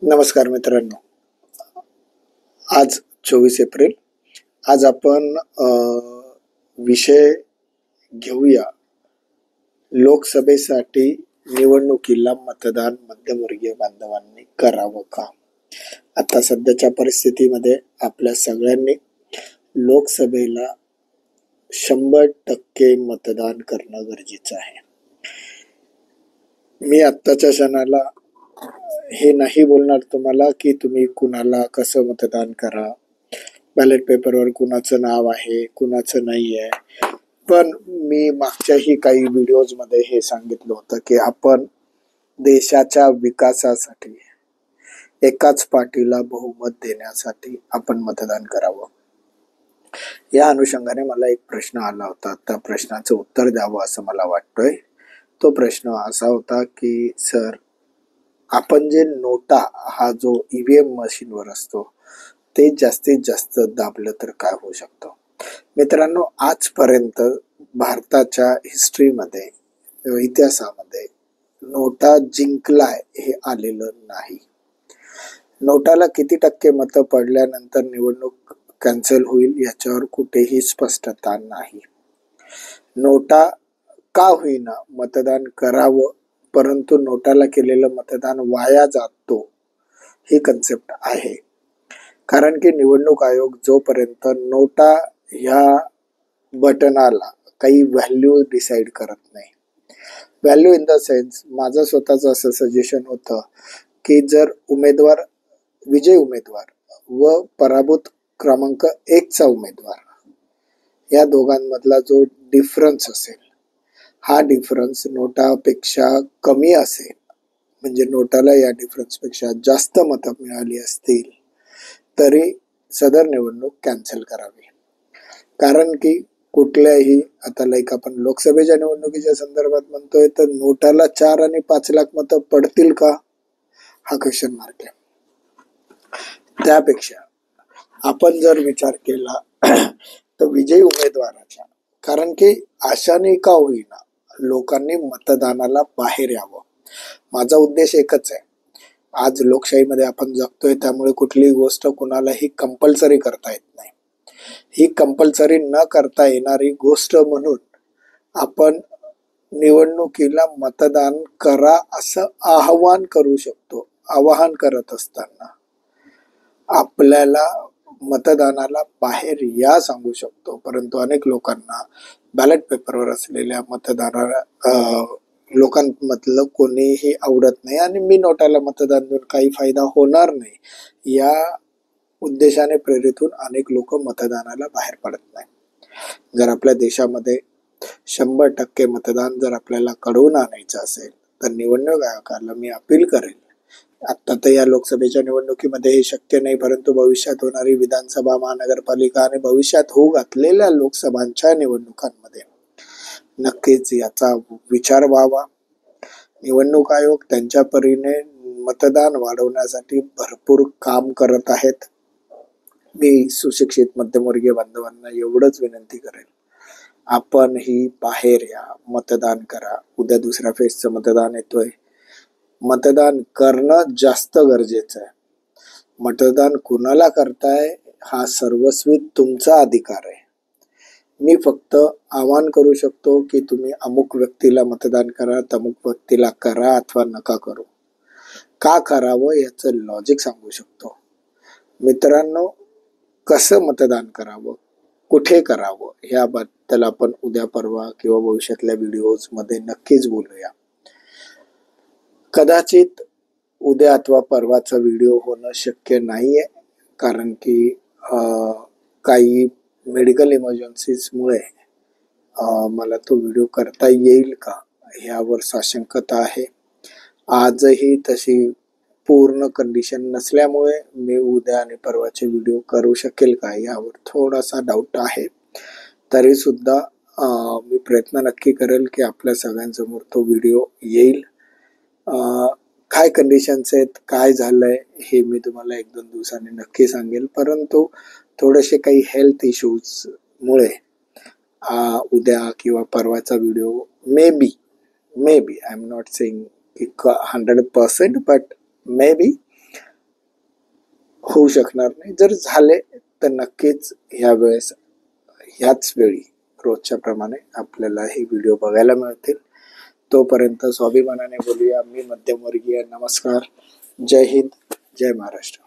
नमस्कार मित्रांनो, आज 24 एप्रिल. आज आपण विषय घेऊया लोकसभेसाठी निवडणुकीला मतदान मध्यमवर्गीय बांधवांनी करावं का. आता सध्याच्या परिस्थितीमध्ये आपल्या सगळ्यांनी लोकसभेला 100% मतदान करणं गरजेचं आहे. मी आत्ताच्या क्षणाला हे नाही बोलणार तुम्हाला की तुम्ही कुणाला कसं मतदान करा, बॅलेट पेपरवर कुणाचं नाव आहे कुणाचं नाही आहे. पण मी मागच्याही काही व्हिडिओज मध्ये हे सांगितलं होतं की आपण देशाच्या विकासासाठी एकाच पार्टीला बहुमत देण्यासाठी आपण मतदान करावं. या अनुषंगाने मला एक प्रश्न आला होता, त्या प्रश्नाचं उत्तर द्यावं असं मला वाटतंय. तो प्रश्न असा होता की सर, आपण जे नोटा हा जो ईव्हीएम मशीनवर असतो ते जास्तीत जास्त दाबलं तर काय होऊ शकतं. मित्रांनो, आजपर्यंत भारताच्या हिस्ट्रीमध्ये इतिहासामध्ये नोटा जिंकलाय हे आलेलं नाही. नोटाला किती टक्के मतं पडल्यानंतर निवडणूक कॅन्सल होईल याच्यावर कुठेही स्पष्टता नाही. नोटा का होईना मतदान करावं, परंतु नोटाला केलेलं मतदान वाया जातो ही कन्सेप्ट आहे. कारण की निवडणूक आयोग जोपर्यंत नोटा ह्या बटनाला काही व्हॅल्यू डिसाईड करत नाही, व्हॅल्यू इन द सेन्स, माझं स्वतःचं असं सजेशन होतं की जर विजय उमेदवार व पराभूत क्रमांक 1चा उमेदवार या दोघांमधला जो डिफरन्स असेल, हा डिफरन्स नोटापेक्षा कमी असेल, म्हणजे नोटाला या डिफरन्सपेक्षा जास्त मतं मिळाली असतील तरी सदर निवडणूक कॅन्सल करावी. कारण की कुठल्याही, आता लाईक आपण लोकसभेच्या निवडणुकीच्या संदर्भात म्हणतोय तर नोटाला 4 आणि 5 लाख मतं पडतील का, हा क्वेश्चन मार्क आहे. त्यापेक्षा आपण जर विचार केला तर विजयी उमेदवाराच्या, कारण की आशाने का होईना लोकांनी मतदानाला बाहेर यावं. माझा उद्देश एकच आहे, आज लोकशाहीमध्ये आपण जगतोय त्यामुळे कुठलीही गोष्ट कुणालाही कंपल्सरी करता येत नाही. ही कंपल्सरी न करता येणारी गोष्ट म्हणून आपण निवडणुकीला मतदान करा असं आवाहन करू शकतो. आवाहन करत असताना आपल्याला मतदानाला बाहेर या सांगू शकतो, परंतु अनेक लोकांना बॅलेट पेपरवर असलेल्या लोकांमधलं कोणीही आवडत नाही आणि मी नोटाला मतदान देऊन काही फायदा होणार नाही या उद्देशाने प्रेरित होऊन अनेक लोक मतदानाला बाहेर पडत नाही. जर आपल्या देशामध्ये 100% मतदान जर आपल्याला घडवून आणायचं असेल तर निवडणूक आयोगाला मी अपील करेल. आता तर या लोकसभेच्या निवडणुकीमध्ये हे शक्य नाही, परंतु भविष्यात होणारी विधानसभा, महानगरपालिका आणि भविष्यात होऊ घातलेल्या लोकसभांच्या निवडणुकांमध्ये नक्कीच याचा विचार व्हावा. निवडणूक आयोग त्यांच्या परीने मतदान वाढवण्यासाठी भरपूर काम करत आहेत. मी सुशिक्षित मध्यमवर्गीय बांधवांना एवढंच विनंती करेल, आपण ही बाहेर या, मतदान करा. उद्या दुसऱ्या फेजचं मतदान येतोय, मतदान करणं जास्त गरजेचं आहे. मतदान कुणाला करताय हा सर्वस्वी तुमचा अधिकार आहे. मी फक्त आवाहन करू शकतो की तुम्ही अमुक व्यक्तीला मतदान करा, तमुक व्यक्तीला करा अथवा नका करू. का करावं याचं लॉजिक सांगू शकतो. मित्रांनो, कसं मतदान करावं, कुठे करावं याबद्दल आपण उद्या परवा किंवा भविष्यातल्या व्हिडिओज मध्ये नक्कीच बोलूया. कदाचित उद्या अथवा परवाचा व्हिडिओ होणं शक्य नाहीये, कारण की काही मेडिकल इमर्जन्सीजमुळे मला तो व्हिडिओ करता येईल का यावर साशंकता आहे. आजही तशी पूर्ण कंडिशन नसल्यामुळे मी उद्या आणि परवाचे व्हिडिओ करू शकेल का यावर थोडासा डाऊट आहे. तरी सुद्धा मी प्रयत्न नक्की करेल की आपल्या सगळ्यांसमोर तो व्हिडिओ येईल. काय कंडिशन्स आहेत, काय झालंय हे मी तुम्हाला 1-2 दिवसांनी नक्की सांगेल, परंतु थोडेसे काही हेल्थ इश्यूज मुळे उद्या किंवा परवाचा video maybe I am not saying 100% but maybe होऊ शकणार नाही. जर झाले तर नक्कीच ह्यावेळेस ह्याच वेळी रोजच्या प्रमाणे आपल्याला हे व्हिडिओ बघायला मिळतील. तोपर्यंत स्वाभिमानाने बोलूया. मी मध्यमवर्गीय. नमस्कार. जय हिंद. जय महाराष्ट्र.